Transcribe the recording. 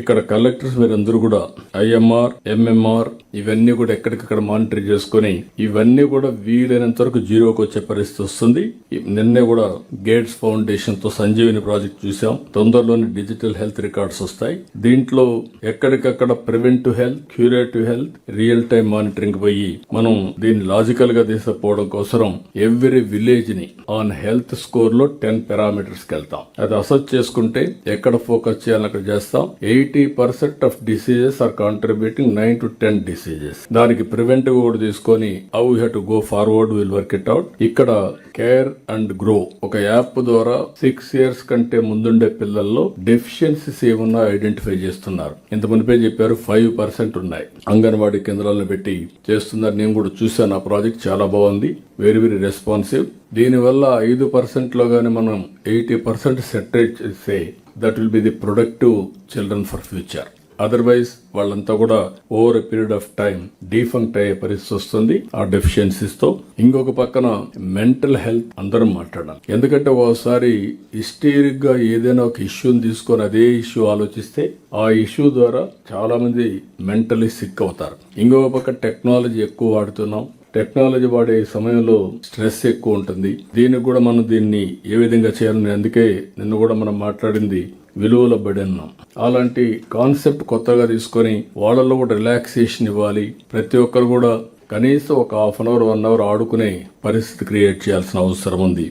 ఇక్కడ కలెక్టర్స్ మీరందరూ కూడా ఐఎంఆర్, ఎంఎంఆర్ ఇవన్నీ కూడా ఎక్కడికక్కడ మానిటర్ చేసుకుని ఇవన్నీ కూడా వీలైనంత వరకు జీరోకి వచ్చే పరిస్థితి వస్తుంది. నిన్నే కూడా గేట్స్ ఫౌండేషన్ తో సంజీవిని ప్రాజెక్ట్ చూసాం. తొందరలోనే డిజిటల్ హెల్త్ రికార్డ్స్ వస్తాయి. దీంట్లో ఎక్కడికక్కడ preventive health, curative health, real time monitoring పోయి మనం దీన్ని లాజికల్ గా తీసుకుపోవడం కోసం ఎవ్రీ విలేజ్ ని ఆన్ హెల్త్ స్కోర్ లో 10 పారామీటర్స్ కి వెళ్తాం. అది అసెస్ చేసుకుంటే ఎక్కడ ఫోకస్ చేయాలని అక్కడ చేస్తాం. 80% of diseases are contributing 9 to 10 diseases. దానికి ప్రివెంటివ్ కూడా తీసుకొని how you have to go forward will work it out. ఇక్కడ కేర్ అండ్ గ్రో ఒక యాప్ ద్వారా 6 years కంటే ముందుండే పిల్లల్లో డెఫిషియన్సీస్ ఏమన్నా ఐడెంటిఫై చేస్తున్నారు. ఇంత మునిపే చెప్పారు 5% ఉన్నాయి. అంగన్వాడీ కేంద్రాలను పెట్టి చేస్తున్నారు. నేను కూడా చూశాను. ఆ ప్రాజెక్ట్ చాలా బాగుంది. Very very responsive. దీనివల్ల 5% లో గానీ మనం 80% సెట్ చేస్తే that will be the productive children for future. Otherwise వాళ్ళంతా కూడా over a period of time defunct అయ్యే పరిస్థితి వస్తుంది ఆ డెఫిషియన్సీస్ తో. ఇంకొక పక్కన మెంటల్ హెల్త్ అందరం మాట్లాడాలి. ఎందుకంటే ఒకసారి హిస్టరిక్ గా ఏదైనా ఒక ఇష్యూని తీసుకొని అదే ఇష్యూ ఆలోచిస్తే ఆ ఇష్యూ ద్వారా చాలా మంది మెంటలీ సిక్ అవుతారు. ఇంకొక పక్క టెక్నాలజీ ఎక్కువ వాడుతున్నాం. టెక్నాలజీ వాడే సమయంలో స్ట్రెస్ ఎక్కువ ఉంటుంది. దీనికి కూడా మనం దీన్ని ఏ విధంగా చేయాలని, అందుకే నిన్న కూడా మనం మాట్లాడింది విలువల బడి అన్నాం. అలాంటి కాన్సెప్ట్ కొత్తగా తీసుకొని వాళ్ళలో కూడా రిలాక్సేషన్ ఇవ్వాలి. ప్రతి ఒక్కరు కూడా కనీసం ఒక 1/2 hour 1 hour ఆడుకునే పరిస్థితి క్రియేట్ చేయాల్సిన అవసరం ఉంది.